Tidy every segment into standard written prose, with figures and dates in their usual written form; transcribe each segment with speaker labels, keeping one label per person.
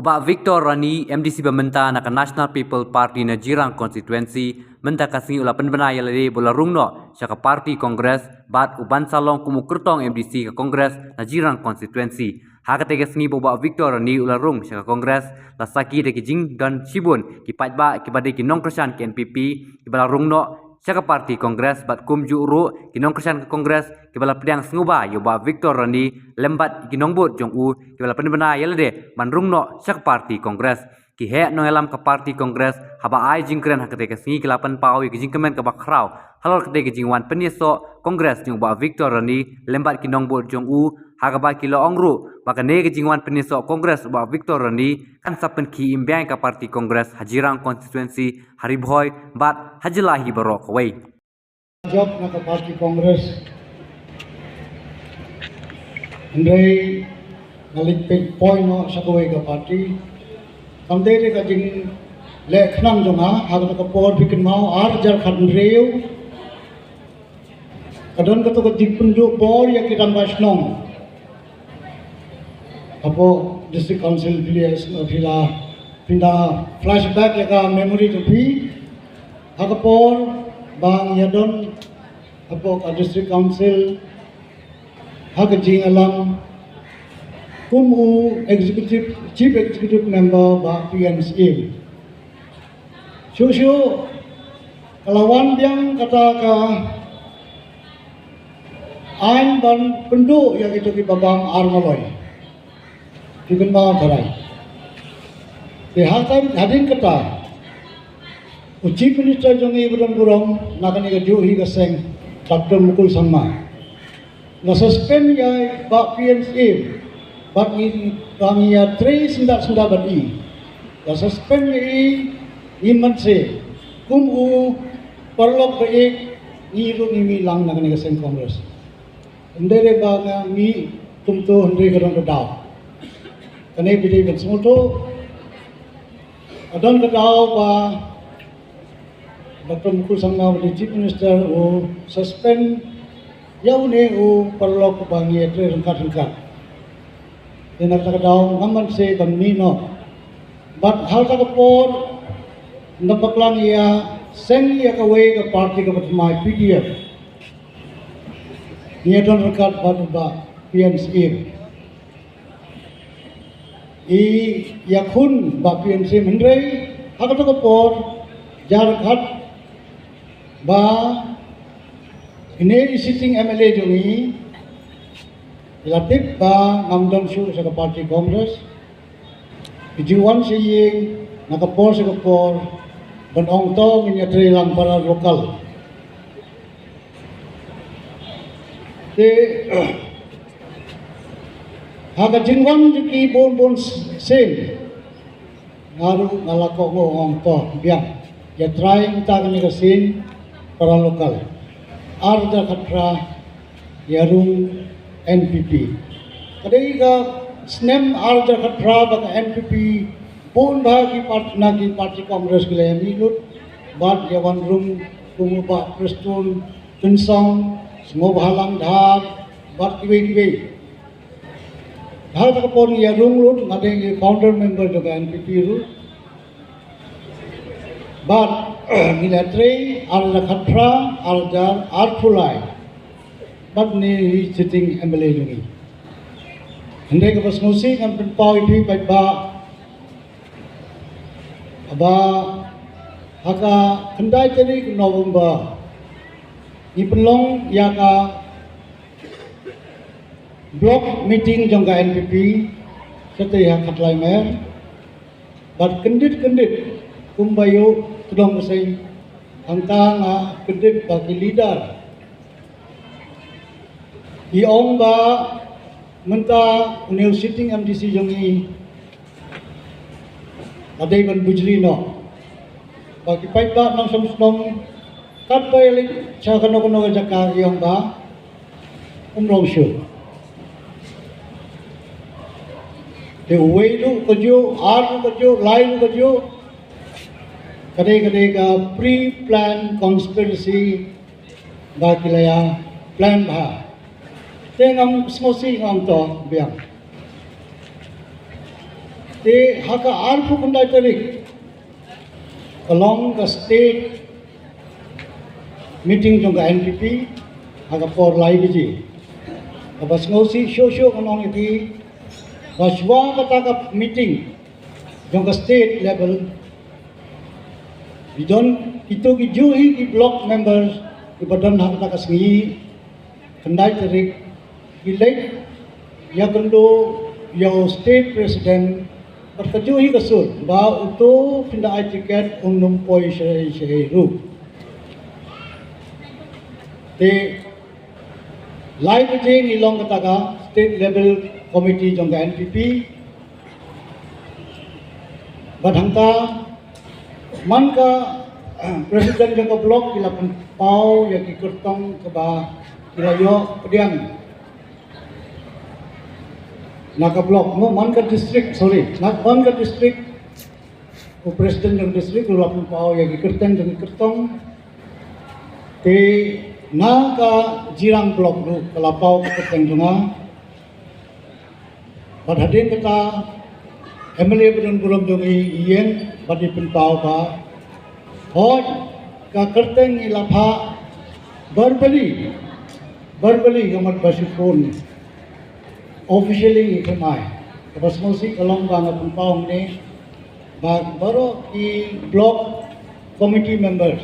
Speaker 1: Ubak Victor Rani, MDC Bamenta nak National People Party na Jirang Constituency, menta kasing ula penbena yalade bola rungno, syaka Parti Kongres, bat uban salong kumukurtong MDC ke Kongres na Jirang Constituency. Hak tege sengi ubak Victor Rani ula rung syaka Kongres, lasaki de kijing dan Shibun, kipat ba kibade kinong kersan ke NPP, kibala rungno, syaka Parti Kongres bat kumju uru kinong kersan ke Kongres kibala pedang senguba yoba Victor Rani lembat kinong bot jong u kibala penbena yalade manrungno syaka Parti Kongres ki he no elam ke Parti Kongres haba ai jingkren hakate ke singi kelapan pau ki jingkemen ke bakrau halor kete ke jingwan penyeso Kongres jong ba Victor Rani lembat kinong bot jong u hagaba kilo ongru bakane ke jingwan penyeso Kongres ba Victor Rani kan sapen ki imbyang ke Parti Kongres Hajirang Constituency Haribhoi bat hajilahi barok wei
Speaker 2: job na ka Parti Kongres andai nalik pin point no sa kawai ka party kamde de ka jing le khnam jonga ha ka por bikin mau ar jar khan reu kadon ka to ka dikpun jo bor ya kiram basnong apo district council vila pinda flashback ya ka memory to be ha ka por bang yadon apo ka district council hak jing alam kumu executive chief executive member ba PNC shushu kalawan yang kata ka ain ban pendu yang itu ki babang armaloi kiben ma tharai te hatam hadin kata chief minister jongi budon burong nakani ka juhi ka seng Dr. Mukul Sangma na suspend ya ba PNC bat ni kami ya trace senda badi ya suspend ni manse kumu perlok baik ni ru ni lang na kani sen Congress ndere ba nga ni tumto ndre kadang kadaw kani bidi ben smuto adon kadaw ba Dr. Mukul Sangma di Chief Minister o suspend yau ne o perlok bangi etre rengkat dina takadaw ngaman se kamino but hal takapor napaklang iya seng iya kawe ka party ka patmai PDF niya don rengkat ba PNC i yakun ba PNC mendrei hak takapor jarkat ba ini sitting MLA jongi ilatik ba ngamdon syu sa Parti Kongres ijiwan siying nakapor sa kapor banong to minyatri lang para lokal te haga jingwan jiki bon sen ngaru ngalako ngong to biang ya trying ta kami kasin para lokal Arda Khatra Yarung NPP. Kadai ka snem Arda Khatra baka NPP pun bagi parti Kongres kila milut bat yawan rum kumuba Preston Tunsong semua bahalang dhar bat kiwe hal takapon Yarung lut ngadeng founder member juga NPP lut bat military Arda Khatra Arda Arpulai but ni sitting MLA ni hendai ke pasnosi kan penpau ipi baik ba aba haka kendai tadi ke November ni penlong ya ka block meeting jangka NPP setia Khatlai Mer but kendit kumbayo tudong masay angka nga kedip bagi leader iong ba menta uniw sitting MDC jongi aday man bujlino bagi pait ba nang samsnom kat bayalik sa kano jaka iong ba umrong syo te uweilu kajo aru kajo lain kajo kadai ka pre-plan conspiracy ba kilaya plan ba tengam smosi ngam to biang Te haka arfu kundai tarik along the state meeting jong NPP haka por lai biji. Abas ngosi shosho kanong iti baswa kata ka meeting jong state level. Bidon itu ki juhi ki block members ibadan haka ka sengi kundai tarik ilek ya kendo ya state president perkejuhi kesur ba uto pindai tiket numpoi syai ru te lai bejing ilong kataka state level committee jong NPP badangka man ka presiden jong blok kila pau ya ki kertong ke ba kila yo pediang naka blok mo man ka district nak man ka district o presiden ng district ulah pun pao yang ikerteng dengan kertong te naka jirang blok do kalapau kerteng dunga padhadin kata MLA bedon gurom dongi ien badi pun pao ba hoj ka kerteng ilapha verbally gamat basifon officially ikamai kapag musik along bang pumpong ni baru i block committee members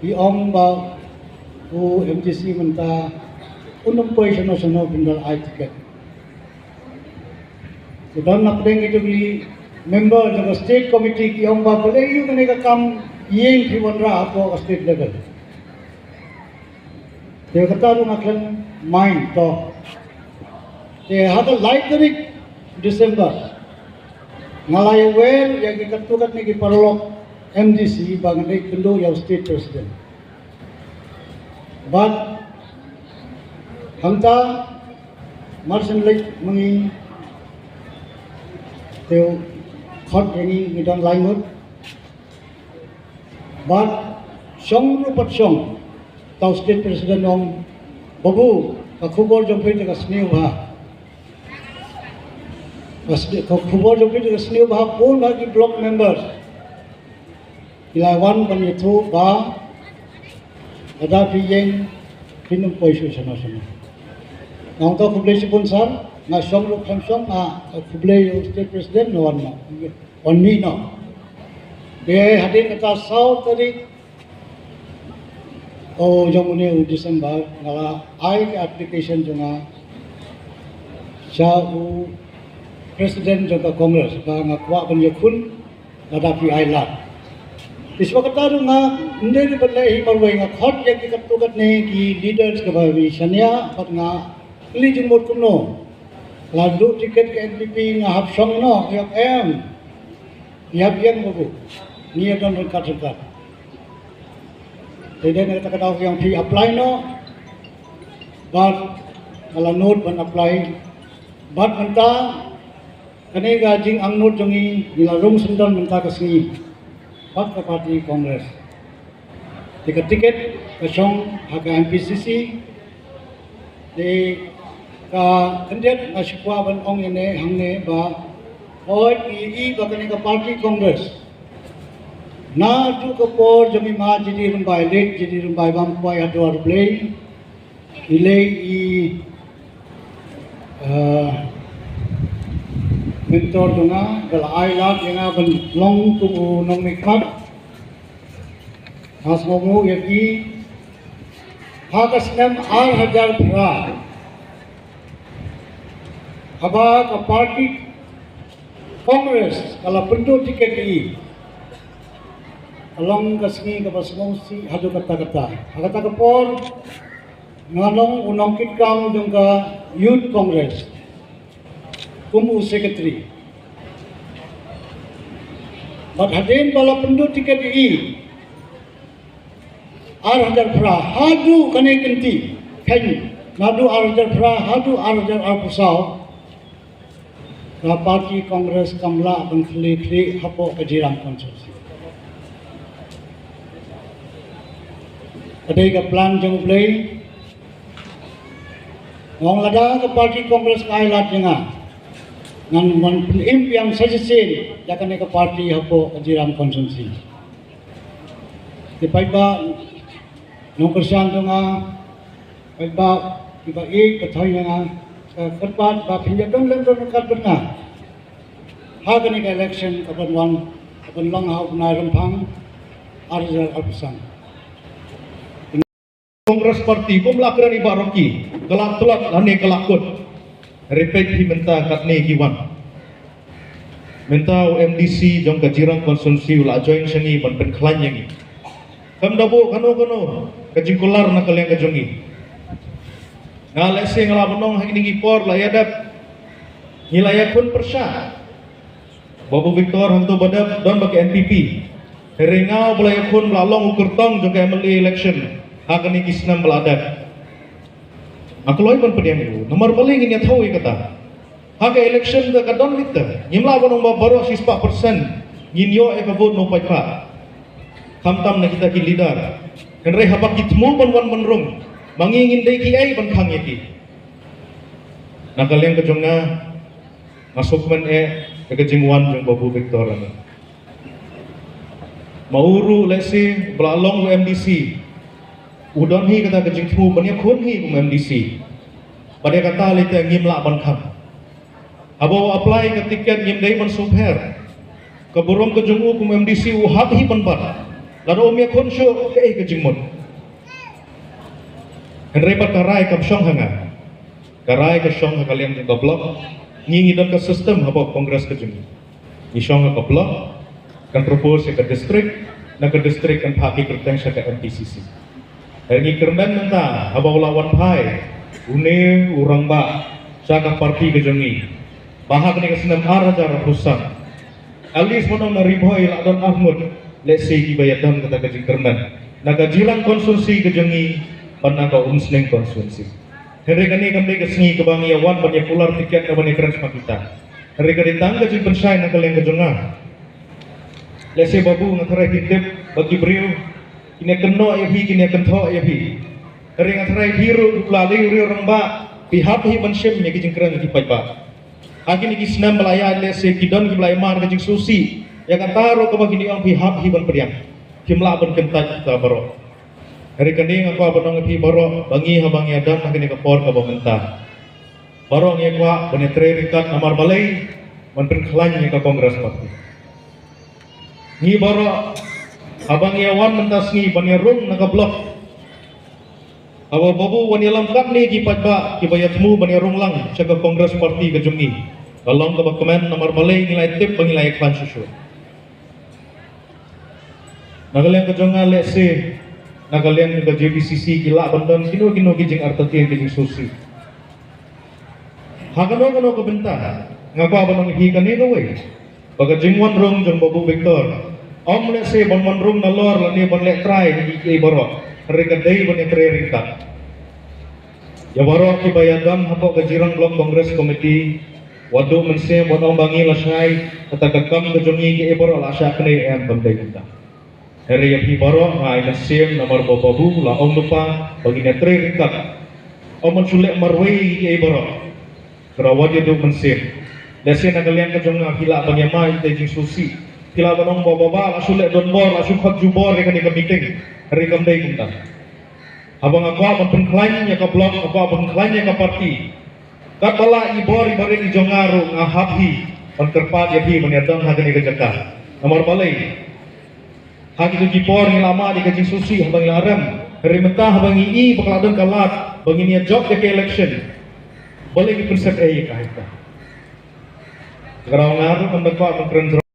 Speaker 2: i om ba u MTC menta unum position sono bindal ai ticket sudah nak deng itu di member ng state committee ki om ba boleh yu kani ka kam yeng thiwanra apo state level te kata ru naklan mind to te hada light tarik December ngalai well yang ikatukat ni kiparlok MDC bangai kendo yang state president but hamta marsen lek mengi teu khot ini ngidang lainut but song rupat song tau state president ong babu kakubor jompe jaga sniu ha khubor jompe jaga sniu ba pun bagi block members ilawan panyetu ba ada piyeng pinum poisu sana-sana nang to kublai sipun sar na song ruk song na kublai state president no on ni no de hadir kata sau tarik oh jong ni December ngala ai application jonga sa presiden juga kongres ba ngakwa kan yakun nadapi ailat iswa kata nga hindi balai parway nga khot yang katugat ni ki leaders ka ba sanya pat nga lijin mod kuno ladu tiket ke NPP nga hapsong no yak yang mo ni don kat jadi nak kata yang fi apply no but kalau note ban apply but menta kani gajing ang note jongi nilarung sundan menta kasni pat ka party congress tiket kasong haka MPCC de ka kandidat asipwa ban ong ine hangne ba oi i ba kani ka party congress na tu ka por jami ma jadi rumbai late jadi rumbai bam poi ado play ilay i mentor dunga dala ailat yang ban long tu nong mikmat has momo yaki hakas nam 8,000 pra haba ka party congress kala pendu tiket i along kasngi ka basmosi hadu kata-kata kapor ngalong unong kitkang dung ka youth congress kumu secretary but hadin bala pendu tiket i 8,000 pra hadu kane kenti kany nadu 8,000 pra hadu 8,000 arpusau ka party congress kamla bang khli hapo kajirang konsorsi adai ka plan jong play ngong lada ka party congress ka ailat nga ngan man impiang sajisin yakan eka parti hapo Jirang konsumsi. Di paiba nong kersian tu nga paiba iba katoy nga kerpat ba pinjadon lang doon benar. Hagan eka election kapan lang hau na rempang arzal alpusan.
Speaker 3: Kongres Parti kumlakran iba roki kelak tulat ane kelakut repeat hi menta katne giwan menta MDC jong kajirang konsumsi ula join sengi ban penklan yangi kam dabo kano kajingkular na kalyang kajongi ngalese ngalabanong hinggi por layadap hilayakun persya Babu Victor hantu badap don bagi NPP heringau belayakun melalong ukurtong jong MLA election akan ikisnam beladak. Aku loy pun pediam itu. Nomor paling ini tahu kata. Haka election ke kadon liter. Nyimla wanong baru 6% nyinyo eka vote no paipa. Kamtam na kita ki leader. Kenre habak kitmu ban wan menrung. Mangingin dai ki ai ban khang yaki. Nakaliang kejonga masuk men ke jingwan jong Babu Victor ani. Mauru lesi belalong MDC. Udon hi kata kejingku banyak kun hi kum MDC. Pada kata lita ngimla bankam. Abo apply ke tiket ngimdai man subher. Keburung kejungu kum MDC uhat hi banbat. Lalu omya kun syo ke kejingmun. Henrepat karai kapsyong hanga. Karai ke syong kalian jeng blok. Ngingi dan ke sistem haba kongres kejungu. Ni syong ke blok kan propose ke distrik na ke distrik kan phaki kerteng sa ke MPCC. Hari kerman menta abang lawan pai une urang ba saka parti kejongi bahag ni kesenam araja rapusan alis monong nariboy ladon ahmud let's say gibayadam kata kejing kerman naga jilang konsumsi kejongi panaga umsneng konsumsi hari kani kami kesengi kebangiawan banyak pular tiket ke banyak kerans kita hari kani tang kejing pensai nak kalian kejonga let's say babu ngatarai hitip bagi beriu kini keno ya bi kini kento ya bi ring atrai biru lalu uri orang ba pihak hi mensyem ya kijing kerang ki paipa agini kisnam melaya le se kidon ki melaya mar kijing susi ya kan taro ke bagini orang pihak hi ban periang kimla ban kentat kita baro hari kani aku abanong pi baro bangi habang ya dan agini kapor ka bamenta baro ngi kwa benetre rikat amar balai man pen khlan ka kongres parti ni baro abang yawan mentasni bani rung naga blok awa babu wani lamkat ni ki pajba ki bayatmu bani rung lang jaga kongres parti ke jungi kalong ke komen nomor balai nilai tip bangilai klan susu nagaleng ke jonga lese nagaleng ke JBCC kila bandon kino kijing artati yang kijing susi hakano ke benta ngaku abanong hi kani gawe baga jingwan rung jong Babu Victor Om le se bon rum na lor la ni bon le try ni boro reka dei bon tre ringka ya boro ki bayadam hapo ke jirang blok kongres komiti wadu mense bon om bangi la sai kata kakam ke jongi ki boro la sya kne em bam dei kita hari ya pi boro ngai na sem nomor babu la om lupa bagi ne tre ringka om sulek marwei ki boro kerawat ya du mense desen agalian ke jonga hila bang mai te jing susi kila banong baba lasu lek don bor lasu khot jubor ke ni ke meeting hari kamdai kunta abang aku abang pengklaim ya ke blok aku abang pengklaim ya ke parti kat bala ibor ibare di jongaru ngahabhi on kerpat ya bi menyadang hak ni ke jaka nomor balai hak itu jipor ni lama di kajing susi abang laram hari mentah abang ii bakal kalat bang ini job ke election boleh ki perset ka kita Gerang ngaru kan bakwa abang keren